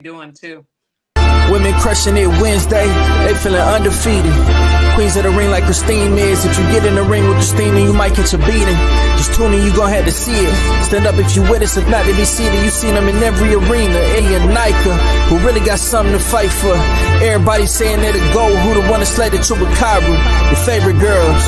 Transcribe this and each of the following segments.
doing too. Women crushing it Wednesday, they feeling undefeated. Queens of the ring like Christine is. If you get in the ring with the steam, you might catch a beating. Just tune in, you gon' have to see it. Stand up if you with us, if not, they be seated. You seen them in every arena. Eddie and Nika, who really got something to fight for. Everybody saying they're the GOAT, who the one that slayed the Chupacabra. Your favorite girls.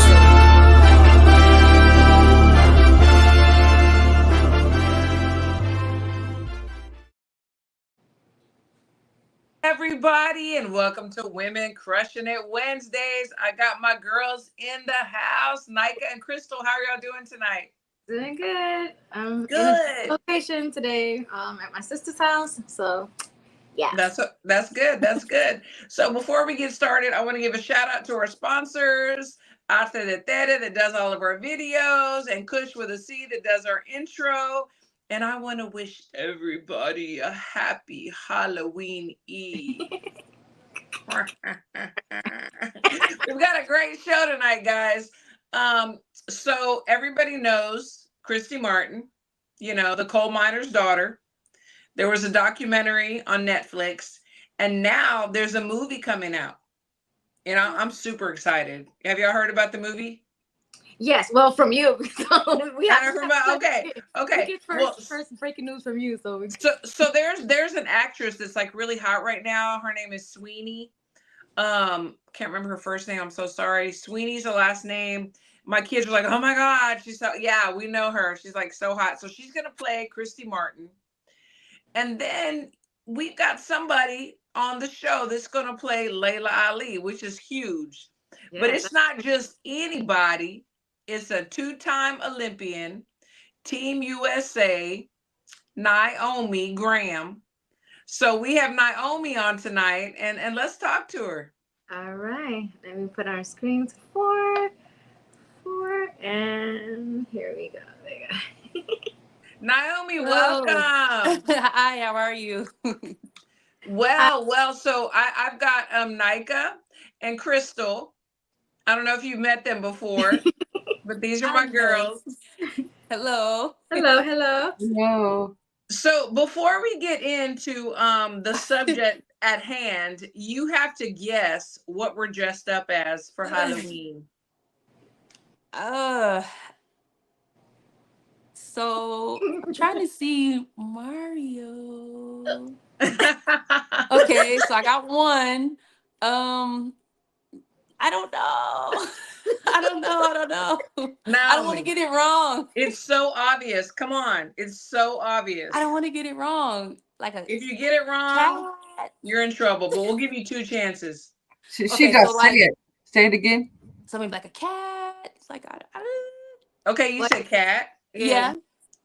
Everybody, and welcome to Women Crushing It Wednesdays. I got my girls in the house, Nika and Crystal. How are y'all doing tonight? Doing good. I'm Good. in a location today at my sister's house. So, yeah. That's good. That's good. So before we get started, I want to give a shout out to our sponsors, Ate de Tere that does all of our videos, and Kush with a C that does our intro. And I want to wish everybody a happy Halloween Eve. We've got a great show tonight, guys. So everybody knows Christy Martin, you know, the coal miner's daughter. There was a documentary on Netflix, and now there's a movie coming out. You know, I'm super excited. Have y'all heard about the movie? Yes, well, from you. So we have okay. We get first breaking news from you. So there's an actress that's like really hot right now. Her name is Sweeney. Can't remember her first name. I'm so sorry. Sweeney's the last name. My kids were like, oh my God. She's so, yeah, we know her. She's like so hot. So she's going to play Christy Martin. And then we've got somebody on the show that's going to play Layla Ali, which is huge. Yeah, but it's not just anybody. It's a two-time Olympian, Team USA, Naomi Graham. So we have Naomi on tonight, and let's talk to her. All right. Let me put our screens four, and here we go. There you go. Naomi, welcome. Hi, how are you? Well, so I've got Nika and Crystal. I don't know if you've met them before, but these are my girls. Hello. Hello. So before we get into the subject at hand, you have to guess what we're dressed up as for Halloween. So I'm trying to see Mario. Okay, so I got one. I don't know. I don't know. No, I don't want to get it wrong. It's so obvious. Come on. It's so obvious. I don't want to get it wrong. If you get it wrong, you're in trouble, but we'll give you two chances. She just say it. Say it again. Something like a cat. It's like, Okay, you said cat. Yeah.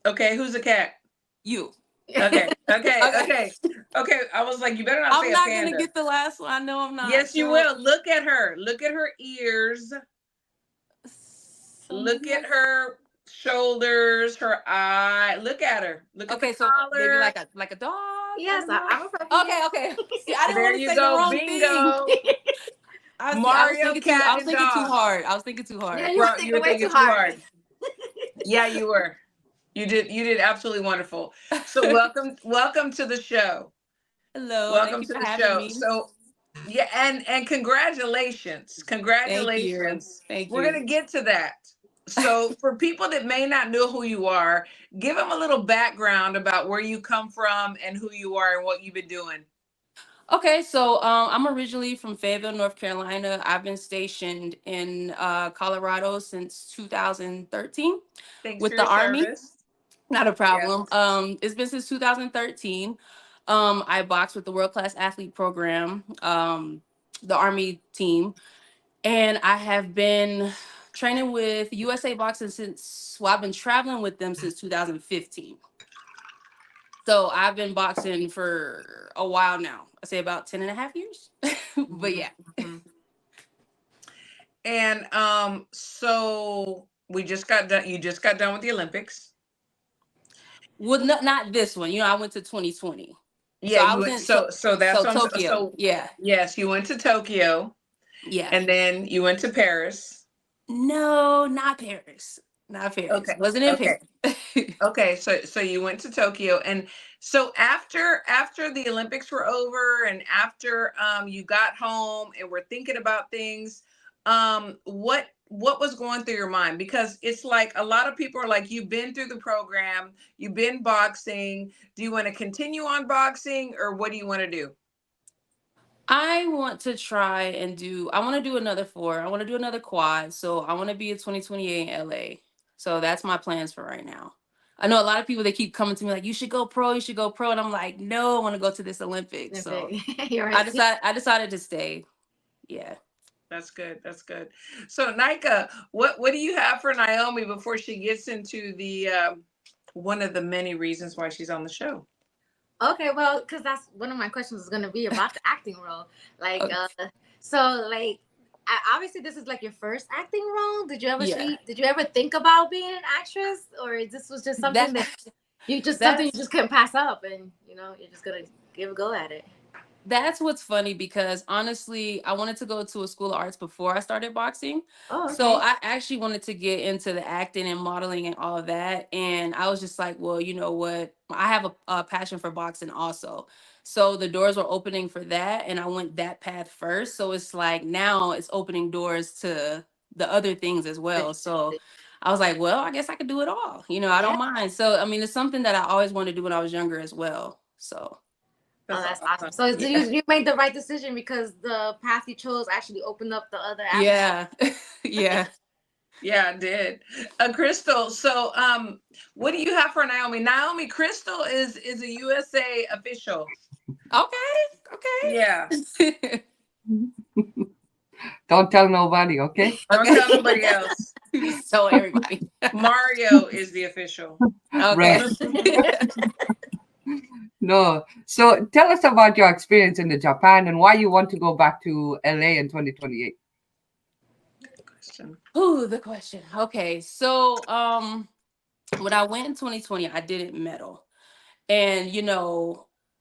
Okay, who's a cat? You. Okay. I was like, you better not say a panda. I'm not gonna get the last one. I know I'm not. Yes, you will. Look at her. Look at her ears. Look at her shoulders, her eye. Look at her. Look at the collar. Maybe like a dog. Yes, I'm a Okay. See, I didn't want to say the wrong thing. Mario cat. I was thinking too hard. Yeah, you were thinking too hard. Yeah, you were. You did absolutely wonderful. So welcome to the show. Hello. Welcome to the show. Me. So yeah, and congratulations. Congratulations. Thank you. We're gonna get to that. So for people that may not know who you are, give them a little background about where you come from and who you are and what you've been doing. Okay, so I'm originally from Fayetteville, North Carolina. I've been stationed in Colorado since 2013 with the Army. Service. Not a problem. Yes. It's been since 2013. I boxed with the World Class Athlete Program, the Army team, and I have been training with USA Boxing I've been traveling with them since 2015. So I've been boxing for a while now. I say about 10 and a half years, but yeah. And so we just got done. You just got done with the Olympics. Well, not this one. You know, I went to 2020. Yeah, so that's Tokyo. So yeah. Yes, you went to Tokyo. Yeah. And then you went to Paris. No, not Paris. Not Paris. Okay. Wasn't in Okay. Paris. Okay. So you went to Tokyo, and so after the Olympics were over, and after you got home and were thinking about things, what was going through your mind? Because it's like a lot of people are like, you've been through the program, you've been boxing. Do you want to continue on boxing, or what do you want to do? I want to try and I want to do another 4. I want to do another quad. So I want to be in 2028 in LA. So that's my plans for right now. I know a lot of people, they keep coming to me like, you should go pro, you should go pro. And I'm like, no, I want to go to this Olympics. So You're right. I decided to stay. Yeah. That's good. That's good. So Nika, what do you have for Naomi before she gets into the one of the many reasons why she's on the show? Okay, well, because that's one of my questions is going to be about the acting role. Like, Okay. so like, obviously this is like your first acting role. Did you ever Yeah. did you ever think about being an actress, or this was just something that you just couldn't pass up, and you're just gonna give a go at it? That's what's funny, because honestly, I wanted to go to a school of arts before I started boxing. Oh, okay. So I actually wanted to get into the acting and modeling and all of that. And I was just like, well, you know what? I have a passion for boxing also. So the doors were opening for that, and I went that path first. So it's like now it's opening doors to the other things as well. So I was like, well, I guess I could do it all. I don't mind. So I mean, it's something that I always wanted to do when I was younger as well. So that's awesome. So you made the right decision, because the path you chose actually opened up the other avenues. Yeah. Yeah. Yeah, it did. Crystal, so what do you have for Naomi? Naomi, Crystal is a USA official. Okay. Yeah. Don't tell nobody, okay? Don't tell nobody else. So everybody. Mario is the official. Okay. No. So tell us about your experience in Japan and why you want to go back to LA in 2028. Ooh, the question. Okay. So when I went in 2020, I didn't medal. And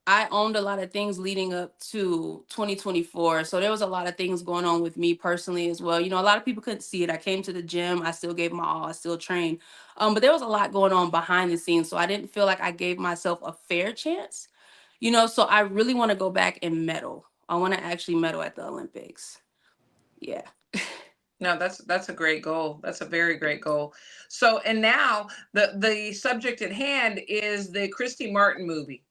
I owned a lot of things leading up to 2024. So there was a lot of things going on with me personally as well. A lot of people couldn't see it. I came to the gym. I still gave my all. I still trained. But there was a lot going on behind the scenes. So I didn't feel like I gave myself a fair chance. So I really want to go back and medal. I want to actually medal at the Olympics. Yeah. No, that's a great goal. That's a very great goal. So, and now the subject at hand is the Christy Martin movie.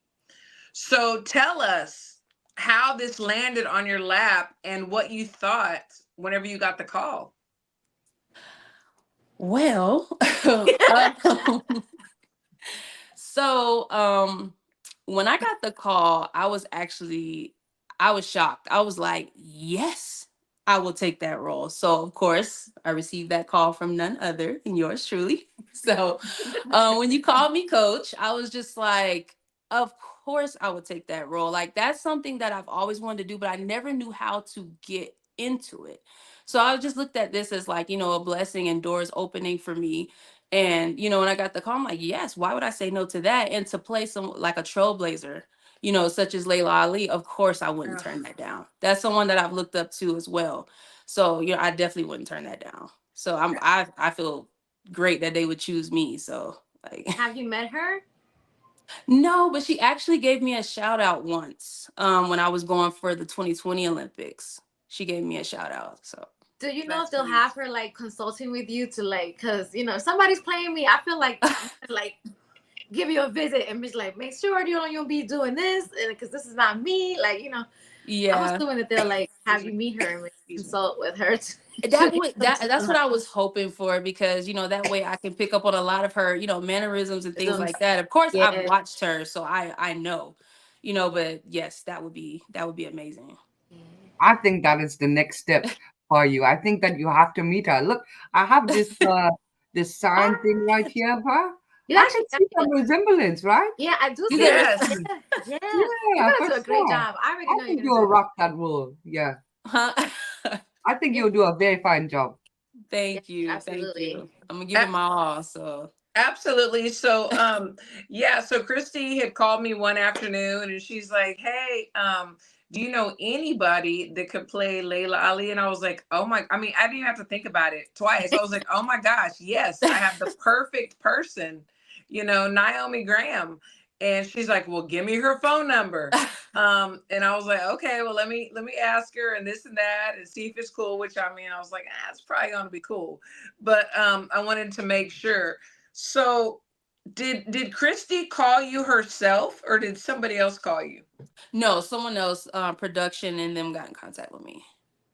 So tell us how this landed on your lap and what you thought whenever you got the call. Well, so when I got the call, I was shocked. I was like, yes, I will take that role. So of course I received that call from none other than yours truly. So when you called me coach, I was just like, of course I would take that role. Like, that's something that I've always wanted to do, but I never knew how to get into it. So I just looked at this as like, a blessing and doors opening for me. And, when I got the call, I'm like, yes, why would I say no to that? And to play some like a trailblazer, such as Layla Ali, of course I wouldn't turn that down. That's someone that I've looked up to as well. So, I definitely wouldn't turn that down. So I feel great that they would choose me. So like, have you met her? No, but she actually gave me a shout out once when I was going for the 2020 Olympics. She gave me a shout out. So do you know if they'll have her like consulting with you to like, because if somebody's playing me, I feel like like give you a visit and be like, make sure you'll be doing this, and because this is not me, like yeah, I'm assuming that they'll like have you meet her and consult with her. That's what I was hoping for, because that way I can pick up on a lot of her mannerisms and things like that. Of course, yeah. I've watched her, so I know, but yes, that would be amazing. I think that is the next step for you. I think that you have to meet her. Look, I have this this sign thing right here, huh? You I can see some resemblance, right? Yeah, I do. Yes. Yeah. You're gonna do a great job. I already know I think you'll rock that role. Yeah. I think you'll do a very fine job. Thank you. Absolutely. Thank you. I'm gonna give it my all. So Absolutely. So, yeah, so Christy had called me one afternoon and she's like, "Hey, do you know anybody that could play Layla Ali?" And I was like, "Oh my, I mean, I didn't even have to think about it twice. I was like, "Oh my gosh, yes, I have the perfect person, Naomi Graham." And she's like, "Well, give me her phone number." And I was like, "Okay, well, let me ask her and this and that and see if it's cool," which I mean, I was like, it's probably gonna be cool. But I wanted to make sure. So did Christy call you herself or did somebody else call you? No, someone else, production and them got in contact with me.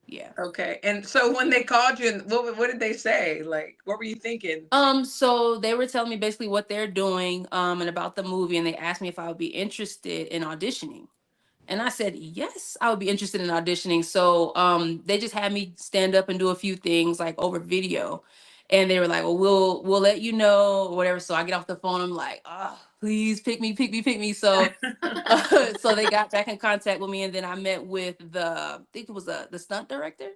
Yeah. Okay. And so when they called you, what did they say? Like, what were you thinking? So they were telling me basically what they're doing, and about the movie, and they asked me if I would be interested in auditioning. And I said, yes, I would be interested in auditioning. So they just had me stand up and do a few things like over video. And they were like, well, we'll let you know or whatever. So I get off the phone. I'm like, oh, please pick me, pick me, pick me. So so they got back in contact with me. And then I met with I think it was the stunt director.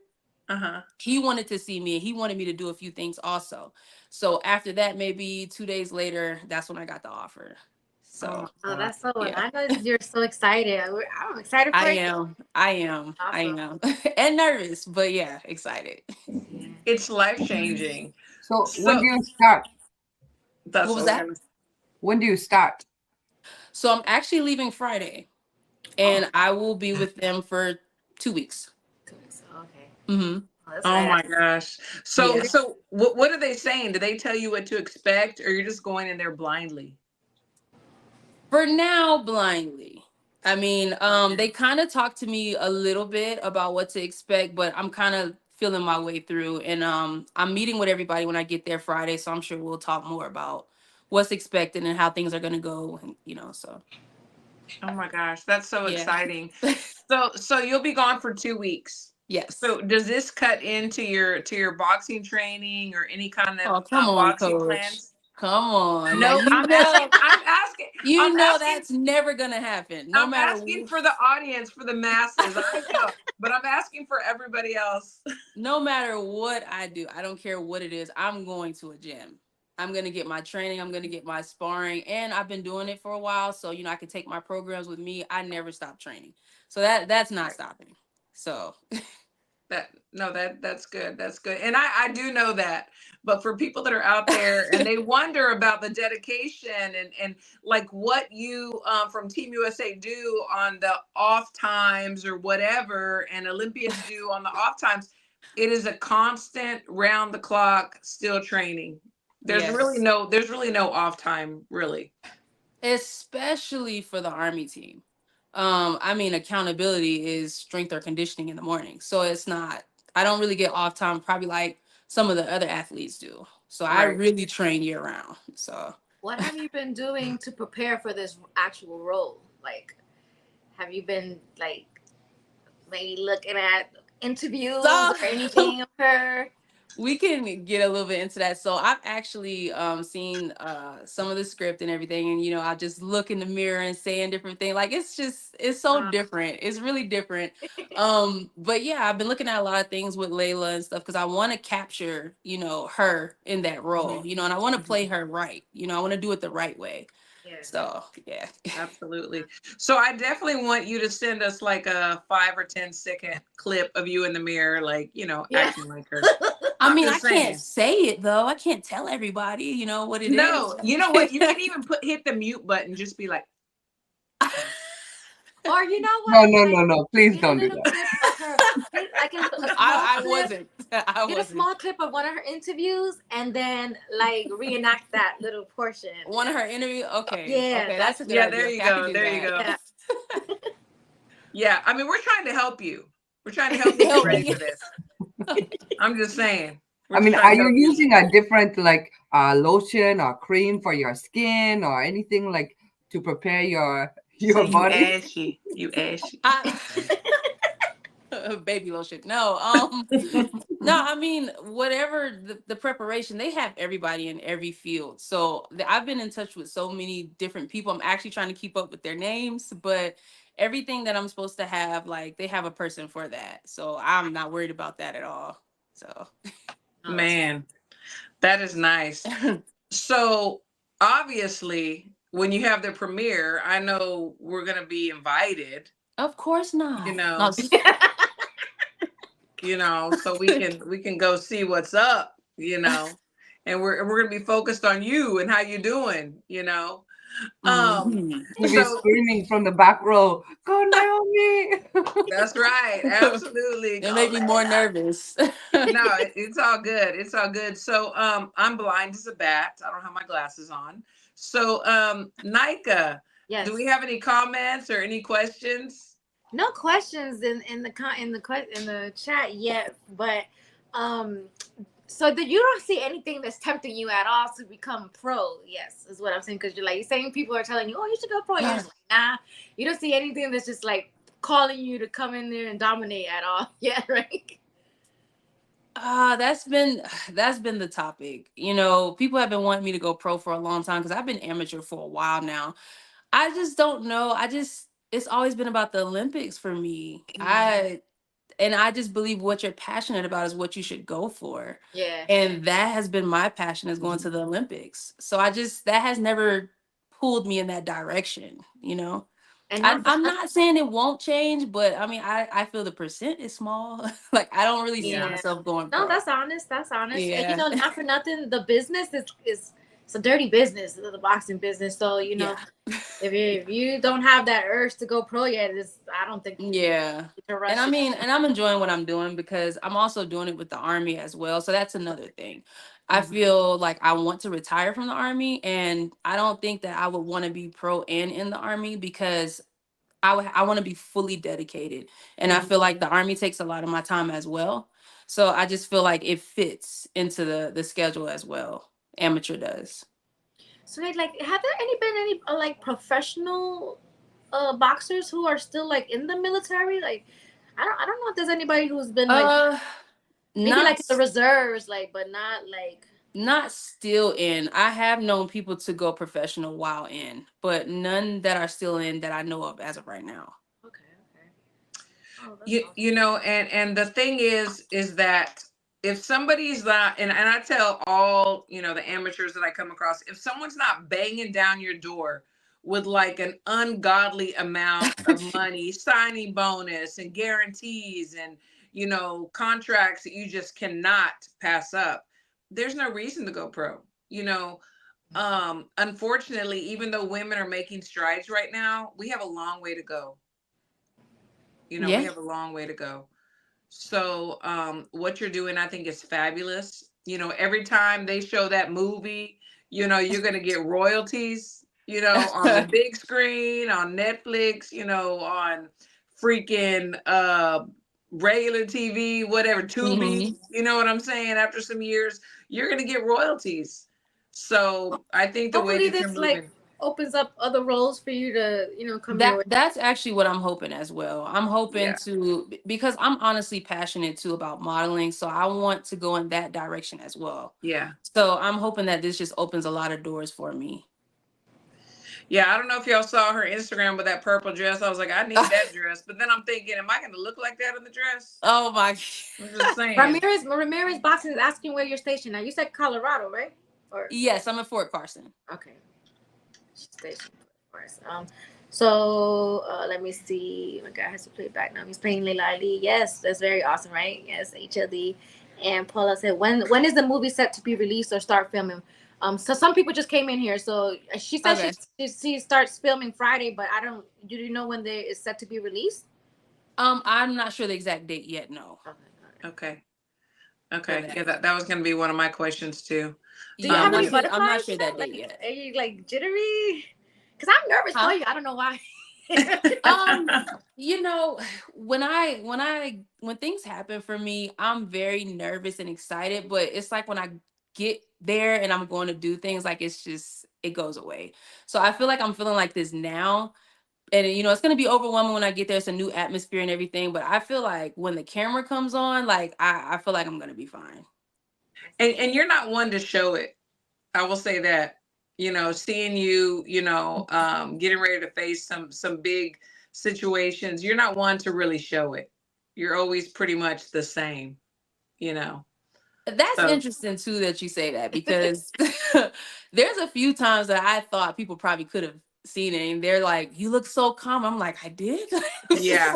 Uh-huh. He wanted to see me. He wanted me to do a few things also. So after that, maybe 2 days later, that's when I got the offer. Oh So Oh, my God. that's so. yeah. I know you're so excited. I'm excited I for you. am. I am. I Awesome. am. And nervous, but yeah, excited. Yeah. It's life changing. So when So do you start? that's What what was I was that? gonna. When do you start? So I'm actually leaving Friday, Oh, and I will be with them for 2 weeks. 2 weeks. Okay. Hmm. Oh, that's Oh right. my gosh. So Yeah. so what are they saying? Do they tell you what to expect or you're just going in there blindly? For now, blindly. I mean, Okay. they kind of talked to me a little bit about what to expect, but I'm kind of feeling my way through. And I'm meeting with everybody when I get there Friday, so I'm sure we'll talk more about what's expected and how things are gonna go. And so Oh my gosh, that's so yeah. exciting. So you'll be gone for 2 weeks. Yes. So does this cut into your boxing training or any kind of Oh, come on, boxing coach. plans? Come on. Now No, you I'm asking. know, I'm asking. I'm you know asking. that's never gonna happen. No I'm matter asking for the audience, for the masses. I know, but I'm asking for everybody else. no matter what I do, I don't care what it is, I'm going to a gym. I'm gonna get my training, I'm gonna get my sparring, and I've been doing it for a while. So I can take my programs with me. I never stop training. So that's not Right. stopping. So That no, that's good. That's good. And I do know that. But for people that are out there and they wonder about the dedication and like what you from Team USA do on the off times or whatever, and Olympians do on the off times, it is a constant round the clock still training. yes. There's really no off time, really. Especially for the army team. I mean, accountability is strength or conditioning in the morning. So it's not, I don't really get off time, probably like some of the other athletes do. So I Right. really train year round. So What have you been doing to prepare for this actual role? Like, have you been like maybe looking at interviews so or anything of her? we can get a little bit into that. So I've actually seen some of the script and everything, and I just look in the mirror and saying different things. Like it's so Uh, different. It's really different. But yeah, I've been looking at a lot of things with Layla and stuff because I want to capture, her in that role, Mhm. and I want to Mhm. play her right. I want to do it the right way. yeah. So yeah. Absolutely. So I definitely want you to send us like a 5 or 10 second clip of you in the mirror, like, Yeah. acting like her. I I'm mean, I just can't saying. say it though. I can't tell everybody, what it is. No, you know what? You can even hit the mute button, just be like, Or you know no, what? no, Like, no, no. Please get a don't do little that. clip of her. Like a small I clip. wasn't. I Get a wasn't. small clip of one of her interviews, and then like reenact that little portion. One of her interview. Okay, Yeah, okay, that's that's a good yeah, idea. there you Okay, I can go. do There you that. go. yeah. Yeah. I mean, we're trying to help you. We're trying to help you get Help ready me. for this. I'm just saying. We're I just mean, trying are to you help you. using a different like lotion or cream for your skin or anything like to prepare your So your you body? ashy. You ashy. I, baby lotion. No, no. I mean, whatever the preparation, they have everybody in every field. So I've been in touch with so many different people. I'm actually trying to keep up with their names, but everything that I'm supposed to have, like they have a person for that. So I'm not worried about that at all. So Oh, that's Man, that is nice. So obviously, when you have the premiere, I know we're gonna be invited. Of course You not. No, know, so we can go see what's up. And we're gonna be focused on you and how you doing. mhm. You'll be So screaming from the back row, "Go Naomi!" that's right, absolutely. It Go made me more Layla. nervous. No, it's all good. It's all good. So I'm blind as a bat. I don't have my glasses on. So Nika, do we Yes. have any comments or any questions? No questions in the chat yet, but um so that you don't see anything that's tempting you at all to become pro. Yes, is what I'm saying, because you're saying people are telling you, oh, you should go pro. You're just like, nah. You don't see anything that's just like calling you to come in there and dominate at all. Yeah, right. That's been the topic. People have been wanting me to go pro for a long time because I've been amateur for a while now. I just don't know. It's always been about the Olympics for me. I just believe what you're passionate about is what you should go for. Yeah. And that has been my passion, is going to the Olympics. So that has never pulled me in that direction. And I'm not saying it won't change, but I mean, I feel the percent is small. Like, I don't really see Yeah. myself going no, pro. that's honest. That's honest. And Yeah. not for nothing, the business is it's a dirty business, the boxing business. So Yeah. if you don't have that urge to go pro yet, I don't think you Yeah. need to And rush I it. mean, and I'm enjoying what I'm doing because I'm also doing it with the Army as well. So that's another thing. I feel like I want to retire from the Army, and I don't think that I would want to be pro and in the Army because I want to be fully dedicated. And I feel like the Army takes a lot of my time as well. So I just feel like it fits into the schedule as well. Amateur does. So have there been any like professional boxers who are still like in the military? Like, I don't know if there's anybody who's been like Uh maybe not like in the reserves, like, but not like. Not still in. I have known people to go professional while in, but none that are still in that I know of as of right now. Okay, okay. Oh, that's You awesome. you know, and the thing is that if somebody's not, and I tell all the amateurs that I come across, if someone's not banging down your door with like an ungodly amount of money, signing bonus and guarantees and contracts that you just cannot pass up, there's no reason to go pro. Unfortunately, even though women are making strides right now, we have a long way to go. We Yeah. have a long way to go. So, what you're doing, I think, is fabulous. Every time they show that movie, you're going to get royalties, on the big screen, on Netflix, on freaking regular TV, whatever, Tubi. Hmm. You know what I'm saying? After some years, you're going to get royalties. So, I think the way Hopefully that you're this like moving, opens up other roles for you to come your way. That's actually what I'm hoping as well. I'm hoping yeah, because I'm honestly passionate too about modeling, so I want to go in that direction as well. yeah. So I'm hoping that this just opens a lot of doors for me. Yeah, I don't know if y'all saw her Instagram with that purple dress. I was like, I need that dress. But then I'm thinking, am I going to look like that in the dress? Oh my. I'm just saying. Ramirez Boxing is asking where you're stationed now. You said Colorado, right? Or Yes, I'm at Fort Carson. okay, she's stationed for us. So let me see. My guy has to play back now. He's playing Leila Ali. Yes, that's very awesome, right? Yes, HLD. And Paula said, when is the movie set to be released or start filming? So some people just came in here. So she said Okay. she starts filming Friday, but I don't. Do you know when they is set to be released? I'm not sure the exact date yet. No. Okay. That. Yeah, that was going to be one of my questions too. Do you Yeah, have any I'm not butterflies? sure that date yet. Are you like jittery? Because I'm nervous Huh? for you. I don't know why. Um, when things happen for me, I'm very nervous and excited, but it's like when I get there and I'm going to do things, like it goes away. So I feel like I'm feeling like this now. And it's gonna be overwhelming when I get there. It's a new atmosphere and everything. But I feel like when the camera comes on, like I feel like I'm gonna be fine. And you're not one to show it. I will say that. Seeing you, getting ready to face some big situations, you're not one to really show it. You're always pretty much the same, you know. That's So interesting too that you say that, because there's a few times that I thought people probably could have seen it and they're like, "You look so calm." I'm like, "I did." yeah,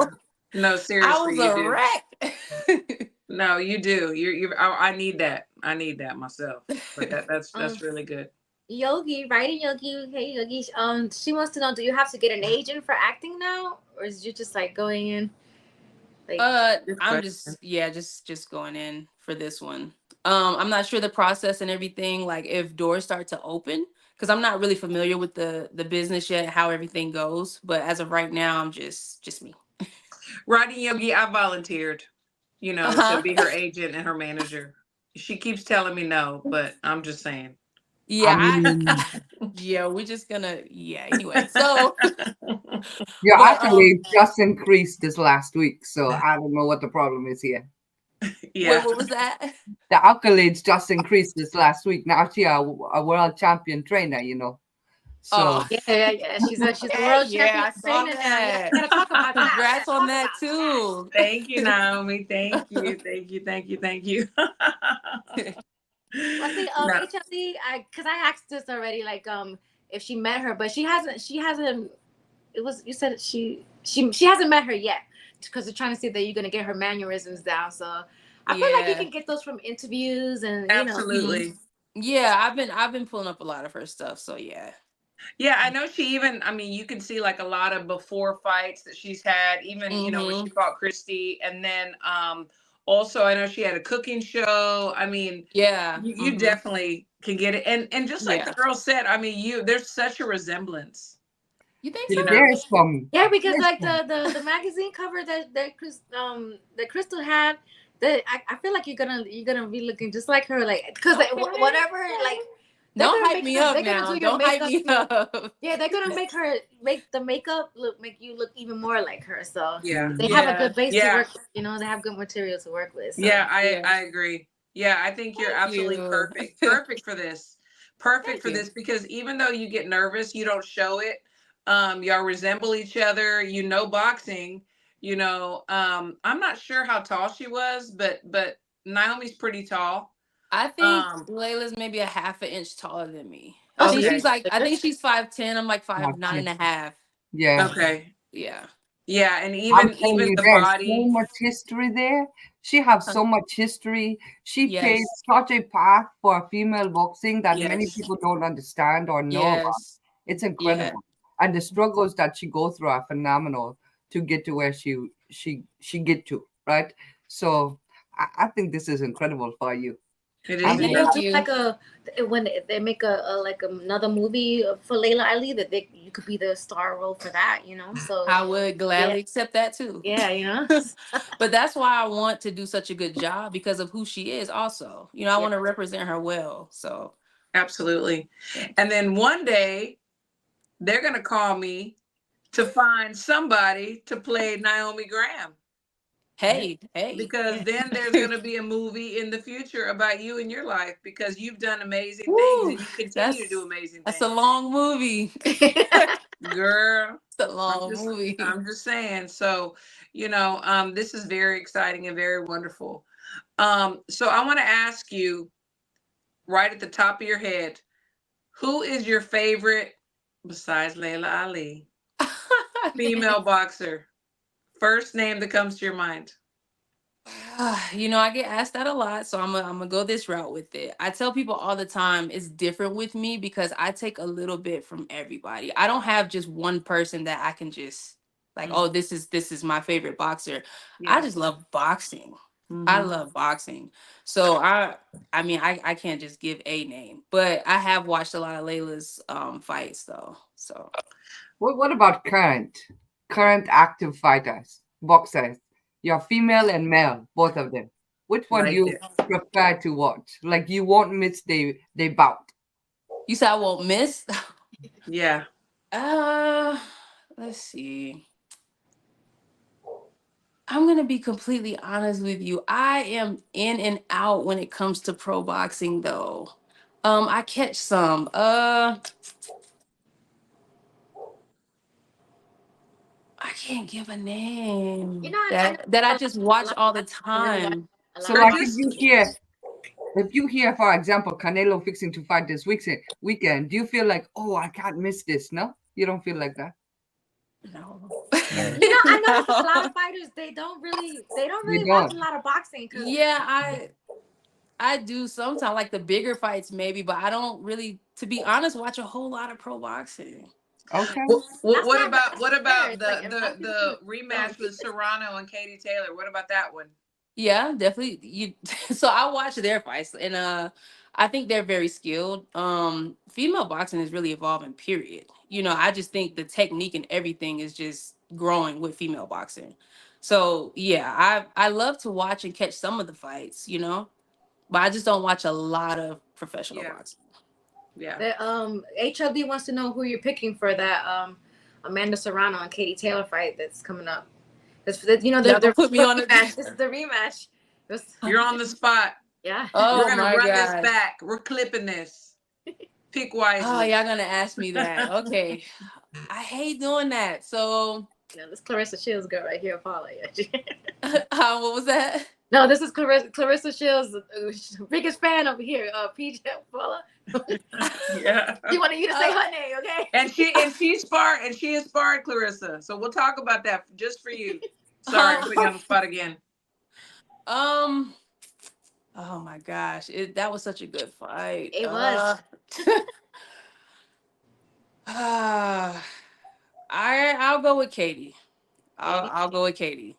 no, I was seriously, you a do. wreck. No, you do. I need that. I need that myself. But that's Um, really good. Yogi, writing Yogi. Hey Yogi. She wants to know: do you have to get an agent for acting now, or is you just like going in like? Good I'm question. just, yeah, just going in for this one. I'm not sure the process and everything, like if doors start to open, because I'm not really familiar with the business yet, how everything goes. But as of right now, I'm just me. Rodney Yogi, I volunteered, to Uh-huh. be her agent and her manager. She keeps telling me no, but I'm just saying. I Yeah, mean, yeah, we're just gonna, yeah, anyway. So, your but accolades just increased this last week, so I don't know what the problem is here. wait, Yeah. what was that? The accolades just increased this last week. Now she a world champion trainer, you know. Oh, So Yeah, yeah, yeah. She's the okay, world yeah, champion I saw trainer now. Yeah, that. we gotta talk about that. We Congrats gotta on talk that about that. too. Thank you, Naomi. Thank you. Thank you. Thank you. Thank you. Well, I think No. HLD, because I asked this already, like if she met her, but she hasn't. It was you said she hasn't met her yet because they're trying to see that you're gonna get her mannerisms down. So I feel like you Yeah. can get those from interviews and Mhm. Absolutely. Yeah, I've been pulling up a lot of her stuff, so yeah. Yeah, I know she even, I mean, you can see like a lot of before fights that she's had, even, when she Mhm. fought Christy. And then also I know she had a cooking show. I mean, Yeah. you Mhm. definitely can get it. And just like the Yeah. girl said, I mean, there's such a resemblance, You think so? you know. there's some. yeah, because There's like some. the magazine cover that Crystal had, that I feel like you're gonna be looking just like her, like because whatever, like they're Don't gonna hype make me her, up they're gonna now. do your Don't hype makeup me look. up. Yeah, they're gonna make the makeup make you look even more like her. So Yeah. they have a Yeah. good base to Yeah. work with. They have good material to work with. So Yeah, I Yeah. I agree. Yeah, I think you're Thank absolutely you. perfect. Perfect for this. Perfect Thank for you. this because even though you get nervous, you don't show it. Y'all resemble each other, boxing, I'm not sure how tall she was, but Naomi's pretty tall. I think Um, Layla's maybe a half an inch taller than me. oh, I think she's okay. she's like, I good. think she's 5'10". I'm like five Not nine yet. and a half. Yeah. Okay. Yeah. Yeah, and I'm even telling even you, the there's so body. much history there. She has Huh. so much history. She paved Yes. such a path for female boxing that many Yes. people don't understand or know about. Yes. It's Yeah. incredible. And the struggles that she goes through are phenomenal to get to where she get to, right? So I think this is incredible for you. It Do you I'm is. think It very they'll Thank is. do you. like when they make a like another movie for Layla Ali that you could be the star role for that, So I would yeah, gladly accept that too. yeah. But that's why I want to do such a good job, because of who she is also. I Yeah. want to represent her well. So, Absolutely. yeah. And then one day they're gonna call me to find somebody to play Naomi Graham. Hey, hey. Because then there's going to be a movie in the future about you and your life because you've done amazing things Woo, and you continue to do that's amazing that's a things. long movie. Girl, It's a I'm long just movie. I'm just saying. So, this is very exciting and very wonderful. So I want to ask you right at the top of your head, who is your favorite besides Layla Ali, female boxer? First name that comes to your mind. I get asked that a lot, so I'm gonna go this route with it. I tell people all the time it's different with me because I take a little bit from everybody. I don't have just one person that I can just like, Mm, oh, this is my favorite boxer. I yeah. just love boxing. I Hmm. love boxing. So I mean I can't just give a name, but I have watched a lot of Layla's fights though. So what about current active fighters, boxers? You're female and male, both of them. Which one do Like you it. prefer to watch? Like you won't miss they bout. you said I won't miss? Yeah. uh let's see. I'm gonna be completely honest with you. I am in and out when it comes to pro boxing, though. I catch some. I can't give a name I know that I just watch a lot all the of really watch time. a So lot of Or like boxing. if just you hear if you hear, for example, Canelo fixing to fight this weekend, do you feel like, oh, I can't miss this? No, you don't feel like that. No. I noticed a lot of fighters they don't really watch a lot of boxing. Yeah, I do sometimes, like the bigger fights maybe, but I don't really, to be honest, watch a whole lot of pro boxing. Okay. What about like, the rematch with Serrano and Katie Taylor? What about that one? Yeah, definitely. So I watch their fights, and I think they're very skilled. Female boxing is really evolving, period. I just think the technique and everything is just growing with female boxing. So yeah, I love to watch and catch some of the fights, but I just don't watch a lot of professional boxing. Yeah. The HLD wants to know who you're picking for that Amanda Serrano and Katie Taylor fight that's coming up. They're put me on the rematch. This is the rematch. You're on the spot. Yeah. Oh, we're gonna run gosh. this back. We're clipping this. Pick wisely. Oh, y'all gonna ask me that? Okay. I hate doing that. So this Clarissa Shields girl right here, Paula. what was that? No, this is Clarissa Shields, biggest fan over here. PJ Paula. Yeah. She wanted you to say her name, okay? And she has sparred Clarissa. So we'll talk about that just for you. Sorry, putting you on the spot again. Oh my gosh, that was such a good fight. It was. I'll go with Katie. I'll go with Katie.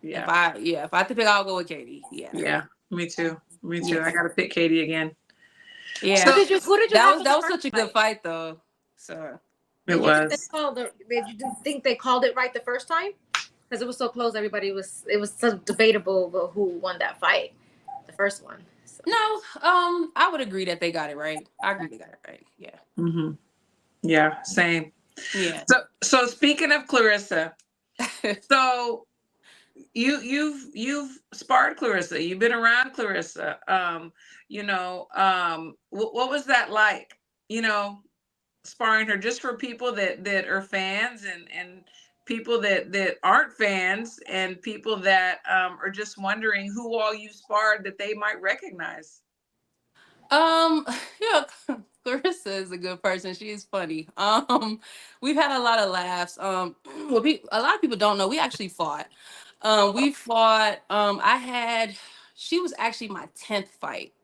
Yeah. If I have to pick, I'll go with Katie. Yeah. Yeah. Me too. Yes. I gotta pick Katie again. Yeah. So who did you that was such a good fight though. So it was. Did you think they called it right the first time? Because it was so close, it was so debatable about who won that fight, the first one. So. No, I would agree that they got it right. I agree they got it right. Yeah. Mm-hmm. Yeah, same. Yeah. So speaking of Clarissa, so you've sparred Clarissa. You've been around Clarissa. What was that like? Sparring her, just for people that are fans and people that aren't fans and people that are just wondering who all you sparred that they might recognize. Yeah, Clarissa is a good person. She is funny. We've had a lot of laughs. A lot of people don't know we actually fought. We fought. She was actually my 10th fight.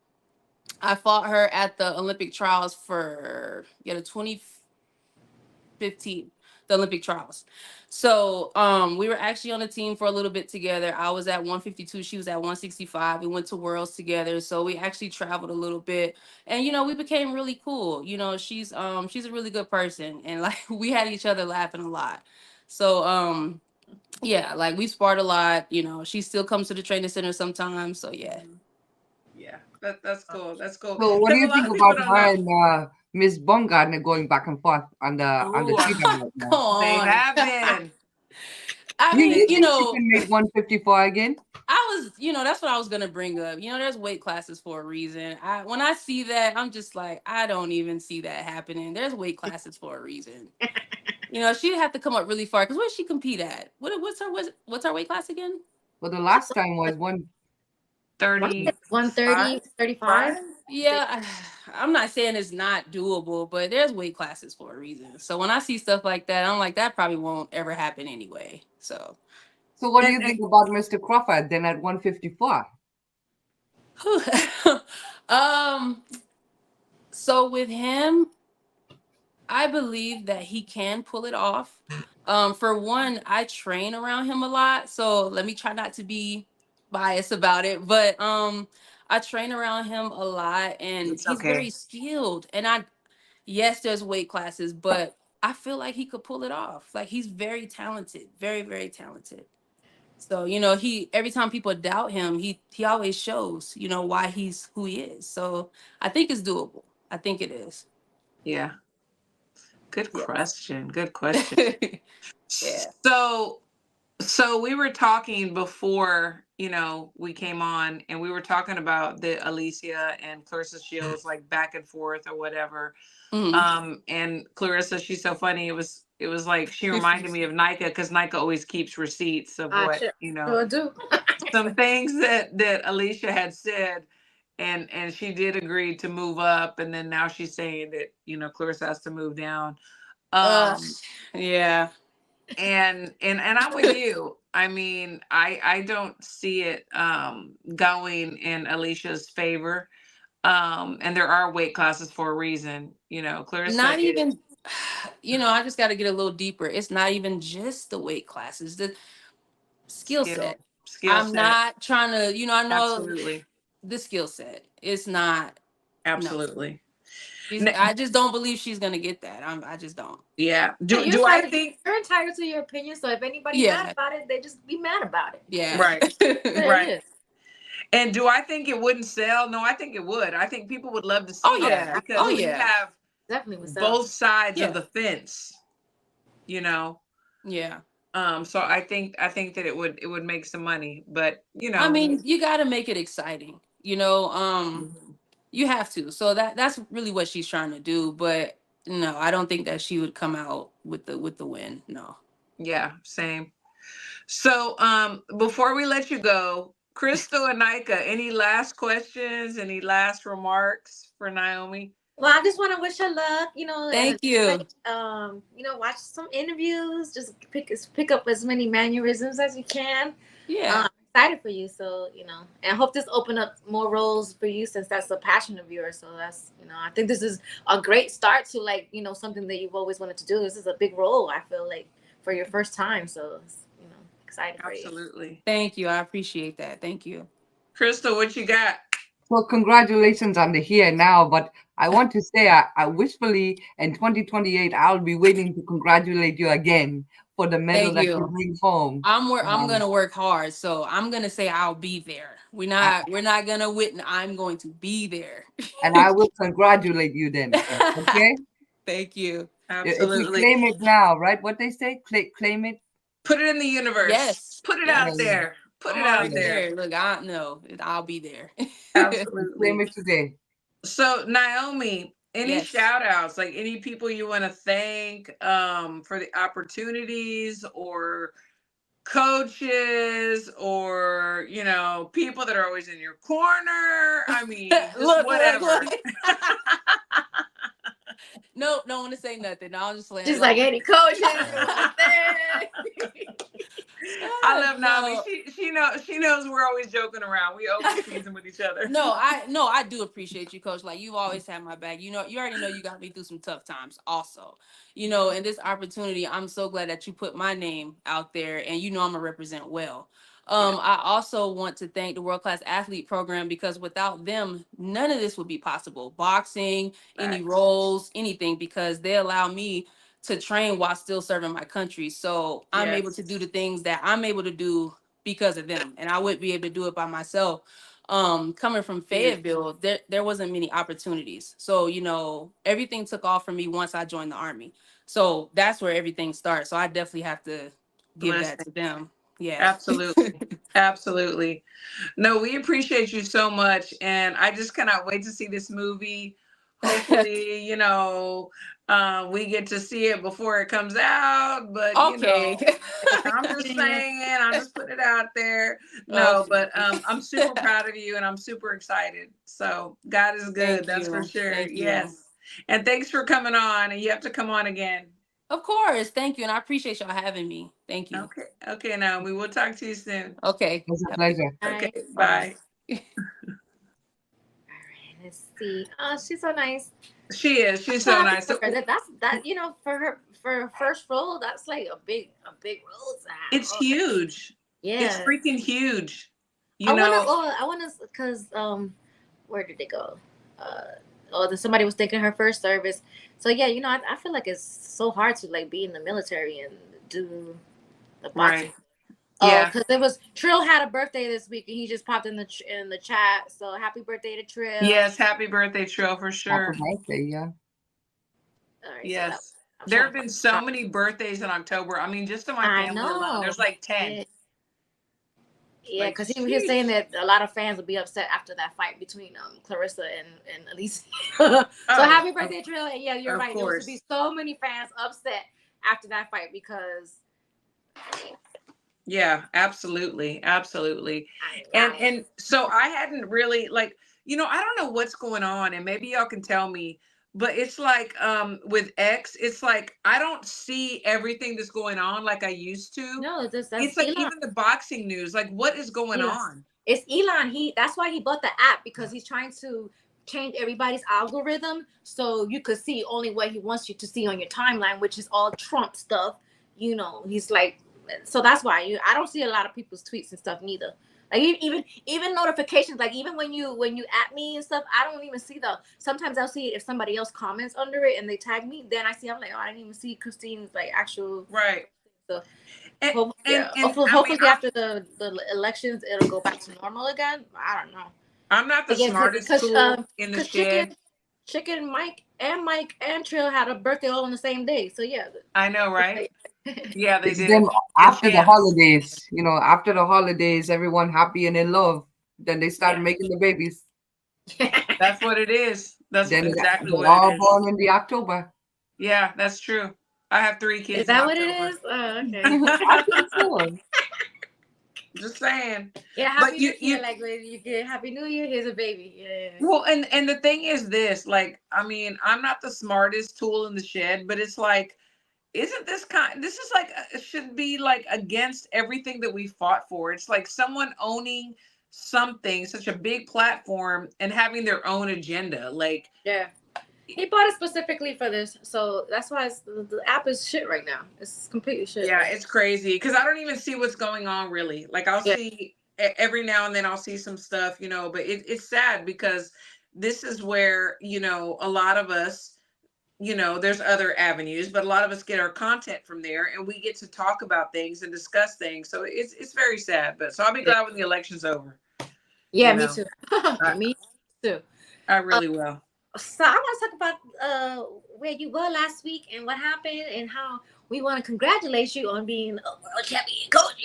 I fought her at the Olympic trials for the 2015, the Olympic trials. So we were actually on a team for a little bit together. I was at 152, she was at 165. We went to Worlds together. So we actually traveled a little bit, and we became really cool. She's a really good person, and like we had each other laughing a lot. So yeah, like we sparred a lot. She still comes to the training center sometimes. So yeah. Yeah, that's cool. That's cool. So what do you think about her and Miss Baumgartner going back and forth on the team? They have been. I mean, you think she can make 154 again? That's what I was gonna bring up. There's weight classes for a reason. When I see that, I'm just like, I don't even see that happening. There's weight classes for a reason. She'd have to come up really far. Because where does she compete at? What's her weight class again? Well, the last time was 130, 130, 35. Yeah, I'm not saying it's not doable, but there's weight classes for a reason. So when I see stuff like that, I'm like, that probably won't ever happen anyway. So what do you think about Mr. Crawford then at 154? So with him, I believe that he can pull it off. For one, I train around him a lot, so let me try not to be biased about it, but I train around him a lot, and he's very skilled. And yes, there's weight classes, but I feel like he could pull it off. Like, he's very talented, very, very talented. So, every time people doubt him, he always shows, why he's who he is. So I think it's doable. I think it is. Yeah. Good question. Good question. Yeah. So we were talking before, we came on, and we were talking about the Alicia and Clarissa Shields, like back and forth or whatever. Mm-hmm. And Clarissa, she's so funny. It was like she reminded me of Nika, because Nika always keeps receipts of what, Sure do. some things that Alicia had said. and she did agree to move up, and then now she's saying that, you know, Clarissa has to move down. Yeah. And I'm with you. I mean, I don't see it going in Alicia's favor. And there are weight classes for a reason. You know, Clarissa Not is even, you know, I just got to get a little deeper. It's not even just the weight classes, the skill set. skill I'm set. not trying to, you know, I know Absolutely. the skill set. It's not. Absolutely. No. I just don't believe she's gonna get that. I just don't. Yeah. You're Do I entitled- think you're entitled to your opinion? So if anybody's Yeah. mad about it, they just be mad about it. Yeah. Right. There Right. it is. And do I think it wouldn't sell? No, I think it would. I think people would love to see Oh, that yeah. because Oh, we yeah. have Definitely was so. both sides Yeah. of the fence, you know. Yeah. So I think that it would make some money, but you know, I mean, you got to make it exciting. You know, you have to. So that's really what she's trying to do. But no, I don't think that she would come out with the win. No. yeah, same. So before we let you go, Crystal and Nika, any last questions? Any last remarks for Naomi? Well, I just want to wish her luck. You know, Thank and, you. you know, watch some interviews. Just pick up as many mannerisms as you can. Yeah. I'm excited for you. So, you know, and I hope this open up more roles for you since that's a passion of yours. So that's, you know, I think this is a great start to, like, you know, something that you've always wanted to do. This is a big role, I feel like, for your first time. So, you know, excited for you. Absolutely. Thank you. I appreciate that. Thank you. Crystal, what you got? Well, congratulations on the here and now, but I want to say I wishfully in 2028 I'll be waiting to congratulate you again for the medal Thank that you. you bring home. I'm gonna work hard, so I'm gonna say I'll be there. We're not gonna witness. I'm going to be there. And I will congratulate you then. Okay? Thank you. If we Absolutely. claim it now, right? What they say? Claim it. Put it in the universe. Yes. Put it Yes. out there. Put I'm it out already there. Look, I'll be there. Absolutely. Claim it today. So Naomi, any Yes. shout outs, like any people you want to thank for the opportunities or coaches or, you know, people that are always in your corner? I mean, just whatever. Look. No, don't want to say nothing. I'll just let Just like any coach. I love Naomi. She knows we're always joking around. We always teasing with each other. No, I do appreciate you, Coach. Like, you've always had my back. You know, you already know you got me through some tough times also. You know, and this opportunity, I'm so glad that you put my name out there, and you know I'm gonna represent well. I also want to thank the World Class Athlete Program, because without them, none of this would be possible. Boxing, any Facts. roles, anything, because they allow me to train while still serving my country. So I'm able to do the things that I'm able to do because of them, and I wouldn't be able to do it by myself. Coming from Fayetteville, there wasn't many opportunities. So, you know, everything took off for me once I joined the Army. So that's where everything starts. So I definitely have to give that to them. Yeah. Absolutely. Absolutely. No, we appreciate you so much. And I just cannot wait to see this movie. Hopefully, you know, we get to see it before it comes out. But Okay. you know, I'm just saying, I'm just putting it out there. No, but I'm super proud of you and I'm super excited. So God is good. That's for sure. Thank you. Yes. And thanks for coming on. And you have to come on again. Of course. Thank you. And I appreciate y'all having me. Thank you. Okay. Okay. Now we will talk to you soon. Okay. It's a pleasure. Okay. Bye. All right, let's see. Oh, she's so nice. She is. She's so nice. So, That's you know, for her first role, that's like a big role to have. it's huge. Yeah. It's freaking huge. You I know. wanna because where did it go? Somebody was thinking her first service. So yeah, you know, I feel like it's so hard to like be in the military and do the boxing. Right. Yeah. Because it was Trill had a birthday this week and he just popped in the chat. So happy birthday to Trill. Yes. Happy birthday, Trill, for sure. Happy birthday, yeah. All right, Yes. So There have been so many birthdays in October. I mean, just in my I family alone, know. there's like 10. Yeah, Like, because he was saying that a lot of fans will be upset after that fight between Clarissa and Alicia. So happy birthday, Trill. And yeah, you're of right. There course. should be so many fans upset after that fight because Yeah, absolutely. Absolutely. And so I hadn't really, like, I don't know what's going on, and maybe y'all can tell me, but it's like with X, it's like I don't see everything that's going on like I used to. No, that's It's like Elon. even the boxing news, like what is going on? It's Elon. That's why he bought the app, because he's trying to change everybody's algorithm so you could see only what he wants you to see on your timeline, which is all Trump stuff. He's like, so that's why I don't see a lot of people's tweets and stuff neither. Like even notifications, like even when you at me and stuff, I don't even see them. Sometimes I'll see it if somebody else comments under it and they tag me, then I see, I'm like, oh, I didn't even see Christine's like actual right. So And hopefully after the elections it'll go back to normal again. I don't know. I'm not the smartest tool in the shed. Chicken, Mike and Trill had a birthday all on the same day. So yeah. I know, right? Yeah, they did. Then after the holidays, after the holidays, everyone happy and in love. Then they start making the babies. That's what it is. That's exactly what all it is. Born in the October. Yeah, that's true. I have 3 kids. Is that what it is? I think so. Just saying. Yeah, happy New Year. Like when you get Happy New Year, here's a baby. Yeah. Well, and the thing is this, like, I mean, I'm not the smartest tool in the shed, but it's like, isn't this is like, it should be like against everything that we fought for. It's like someone owning something, such a big platform, and having their own agenda. Like, yeah. He bought it specifically for this, so that's why the app is shit right now. It's completely shit. Yeah, it's crazy because I don't even see what's going on really. Like I'll see every now and then I'll see some stuff, but it's sad because this is where, a lot of us, there's other avenues, but a lot of us get our content from there and we get to talk about things and discuss things. So it's very sad, but so I'll be glad when the election's over. Yeah, me too. Me too. I really will. So I want to talk about where you were last week and what happened and how we want to congratulate you on being a world champion coach,